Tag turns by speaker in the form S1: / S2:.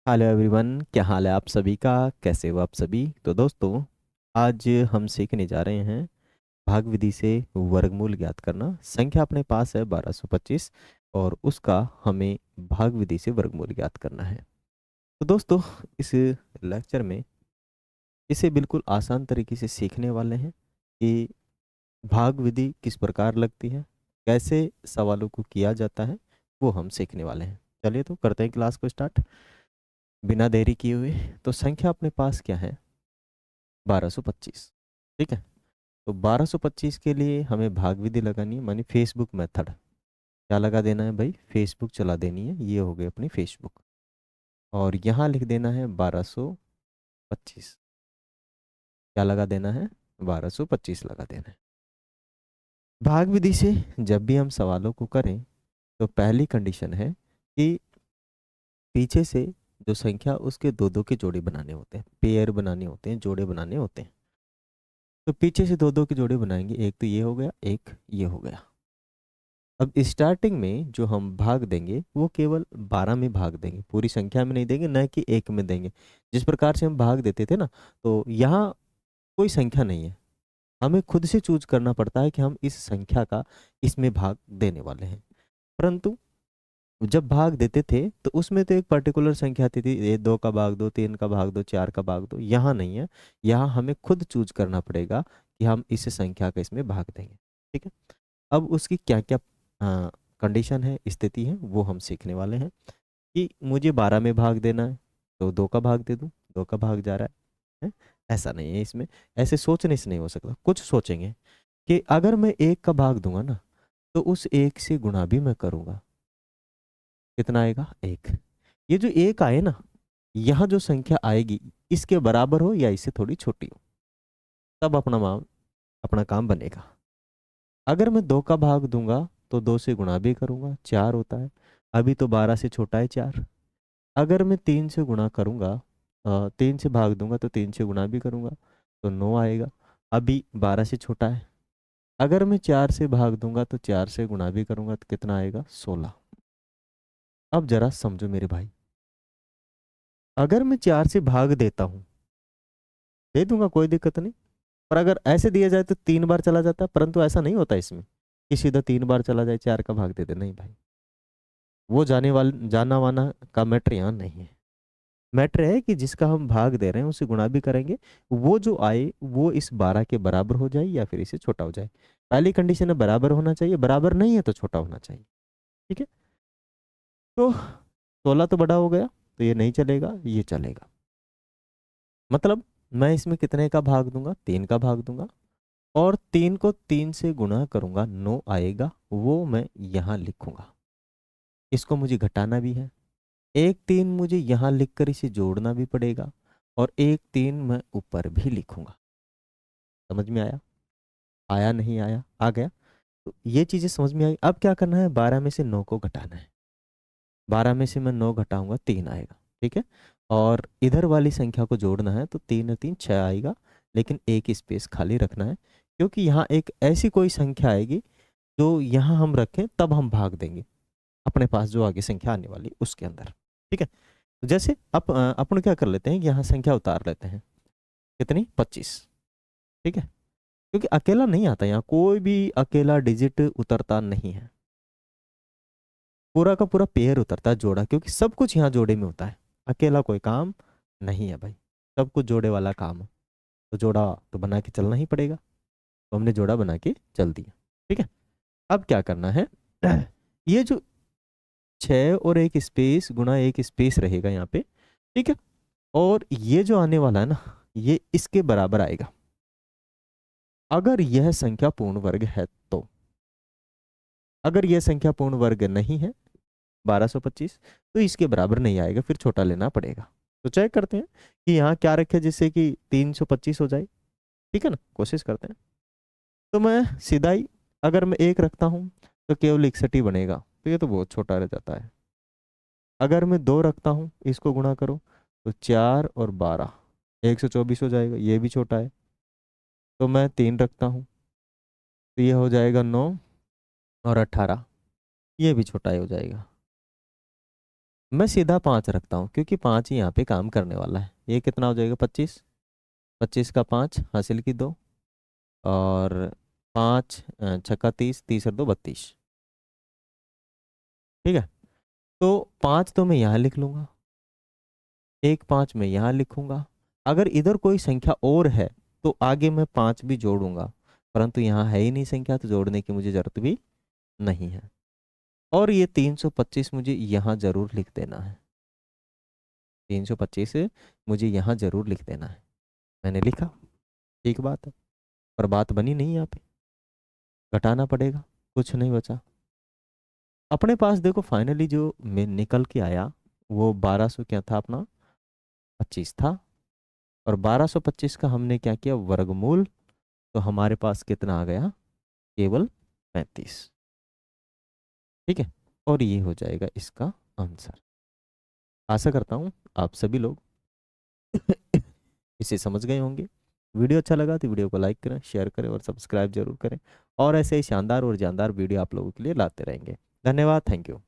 S1: Hello everyone, क्या हाल है आप सभी का। कैसे हो आप सभी। तो दोस्तों, आज हम सीखने जा रहे हैं भाग विधि से वर्गमूल ज्ञात करना। संख्या अपने पास है 1225 और उसका हमें भाग विधि से वर्गमूल ज्ञात करना है। तो दोस्तों, इस लेक्चर में इसे बिल्कुल आसान तरीके से सीखने वाले हैं कि भाग विधि किस प्रकार लगती है, कैसे सवालों को किया जाता है, वो हम सीखने वाले हैं। चलिए तो करते हैं क्लास को स्टार्ट बिना देरी किए हुए। तो संख्या अपने पास क्या है? 1225। ठीक है। तो 1225 के लिए हमें भाग विधि लगानी है, मानी फेसबुक मेथड। क्या लगा देना है भाई? फेसबुक चला देनी है। ये हो गई अपनी फेसबुक। और यहाँ लिख देना है 1225। क्या लगा देना है? 1225 लगा देना है। भाग विधि से जब भी हम सवालों को करें तो पहली कंडीशन है कि पीछे से जो संख्या उसके दो दो के जोड़े बनाने होते हैं, पेयर बनाने होते हैं, जोड़े बनाने होते हैं। तो पीछे से दो दो के जोड़े बनाएंगे। एक तो ये हो गया, एक ये हो गया। अब स्टार्टिंग में जो हम भाग देंगे वो केवल 12 में भाग देंगे, पूरी संख्या में नहीं देंगे, न कि एक में देंगे। जिस प्रकार से हम भाग देते थे ना, तो यहाँ कोई संख्या नहीं है। हमें खुद से चूज करना पड़ता है कि हम इस संख्या का इसमें भाग देने वाले हैं। परंतु जब भाग देते थे तो उसमें तो एक पर्टिकुलर संख्या आती थी, ये 2 का भाग दो, 3 का भाग दो, 4 का भाग दो। यहाँ नहीं है। यहाँ हमें खुद चूज करना पड़ेगा कि हम इस संख्या का इसमें भाग देंगे। ठीक है। अब उसकी क्या क्या कंडीशन है, स्थिति है, वो हम सीखने वाले हैं। कि मुझे 12 में भाग देना है तो 2 का भाग दे दूं, 2 का भाग जा रहा है? ऐसा नहीं है इसमें। ऐसे सोचने से नहीं हो सकता। कुछ सोचेंगे कि अगर मैं 1 का भाग दूंगा ना, तो उस 1 से गुणा भी मैं करूंगा। कितना आएगा? 1। ये जो 1 आए ना, यहाँ जो संख्या आएगी इसके बराबर हो या इससे थोड़ी छोटी हो, तब अपना काम बनेगा। अगर मैं 2 का भाग दूंगा तो 2 से गुणा भी करूंगा, 4 होता है। अभी तो 12 से छोटा है 4। अगर मैं 3 से गुणा करूंगा, 3 से भाग दूंगा तो 3 से गुणा भी करूंगा तो 9 आएगा। अभी 12 से छोटा है। अगर मैं 4 से भाग दूंगा तो 4 से गुणा भी करूंगा तो कितना आएगा? 16। अब जरा समझो मेरे भाई, अगर मैं 4 से भाग देता हूं, दे दूंगा, कोई दिक्कत नहीं। पर अगर ऐसे दिया जाए तो 3 बार चला जाता है, परंतु ऐसा नहीं होता इसमें कि सीधा 3 बार चला जाए 4 का भाग दे दे। नहीं भाई, वो जाना वाना का मैटर यहाँ नहीं है। मैटर है कि जिसका हम भाग दे रहे हैं उसे गुणा भी करेंगे, वो जो आए वो इस 12 के बराबर हो जाए या फिर इससे छोटा हो जाए। पहली कंडीशन है बराबर होना चाहिए, बराबर नहीं है तो छोटा होना चाहिए। ठीक है। तो 16 तो बड़ा हो गया, तो ये नहीं चलेगा, ये चलेगा। मतलब मैं इसमें कितने का भाग दूंगा? 3 का भाग दूंगा। और 3 को 3 से गुणा करूंगा, 9 आएगा, वो मैं यहाँ लिखूंगा। इसको मुझे घटाना भी है। एक 3 मुझे यहाँ लिखकर इसे जोड़ना भी पड़ेगा, और एक 3 मैं ऊपर भी लिखूंगा। समझ में आया? आया नहीं आया? आ गया। तो ये चीजें समझ में आई। अब क्या करना है? 12 में से 9 को घटाना है। 12 में से मैं 9 घटाऊंगा, 3 आएगा। ठीक है। और इधर वाली संख्या को जोड़ना है तो 3 और 3 6 आएगा, लेकिन एक स्पेस खाली रखना है, क्योंकि यहाँ एक ऐसी कोई संख्या आएगी जो यहाँ हम रखें तब हम भाग देंगे अपने पास जो आगे संख्या आने वाली उसके अंदर। ठीक है। तो जैसे अपन क्या कर लेते हैं कि यहाँ संख्या उतार लेते हैं। कितनी? 25। ठीक है। क्योंकि अकेला नहीं आता, यहाँ कोई भी अकेला डिजिट उतरता नहीं है। पूरा का पूरा पेयर उतरता है, जोड़ा, क्योंकि सब कुछ यहाँ जोड़े में होता है। अकेला कोई काम नहीं है भाई, सब कुछ जोड़े वाला काम है। तो जोड़ा तो बना के चलना ही पड़ेगा, तो हमने जोड़ा बना के चल दिया। ठीक है। अब क्या करना है? ये जो 6 और एक स्पेस गुणा एक स्पेस रहेगा यहाँ पे। ठीक है। और ये जो आने वाला है ना, ये इसके बराबर आएगा अगर यह संख्या पूर्ण वर्ग है तो। अगर यह संख्या पूर्ण वर्ग नहीं है, 1225, तो इसके बराबर नहीं आएगा, फिर छोटा लेना पड़ेगा। तो चेक करते हैं कि यहाँ क्या रखे जिससे कि 325 हो जाए। ठीक है ना, कोशिश करते हैं। तो मैं सीधा ही, अगर मैं 1 रखता हूँ तो केवल 61 ही बनेगा, तो ये तो बहुत छोटा रह जाता है। अगर मैं 2 रखता हूँ, इसको गुणा करो तो 4 और 12, 124 हो जाएगा, ये भी छोटा है। तो मैं 3 रखता हूँ तो ये हो जाएगा 9 और 18, ये भी छोटा ही हो जाएगा। मैं सीधा 5 रखता हूँ क्योंकि 5 ही यहाँ पे काम करने वाला है। ये कितना हो जाएगा 25, 25 का 5 हासिल की 2, और 5 छक्का 30, 30 और 2 32। ठीक है, तो 5 तो मैं यहाँ लिख लूँगा, एक 5 मैं यहाँ लिखूंगा। अगर इधर कोई संख्या और है तो आगे मैं 5 भी जोड़ूंगा, परंतु यहाँ है ही नहीं संख्या तो जोड़ने की मुझे जरूरत भी नहीं है। और ये 325 मुझे यहाँ जरूर लिख देना है, 325 मुझे यहाँ जरूर लिख देना है। मैंने लिखा, ठीक बात है, पर बात बनी नहीं, यहाँ पे घटाना पड़ेगा, कुछ नहीं बचा अपने पास। देखो फाइनली जो मैं निकल के आया वो 1200 क्या था अपना, 25 था। और 1225 का हमने क्या किया, वर्गमूल, तो हमारे पास कितना आ गया, केवल 35। ठीक है, और ये हो जाएगा इसका आंसर। आशा करता हूँ आप सभी लोग इसे समझ गए होंगे। वीडियो अच्छा लगा तो वीडियो को लाइक करें, शेयर करें और सब्सक्राइब जरूर करें। और ऐसे ही शानदार और जानदार वीडियो आप लोगों के लिए लाते रहेंगे। धन्यवाद, थैंक यू।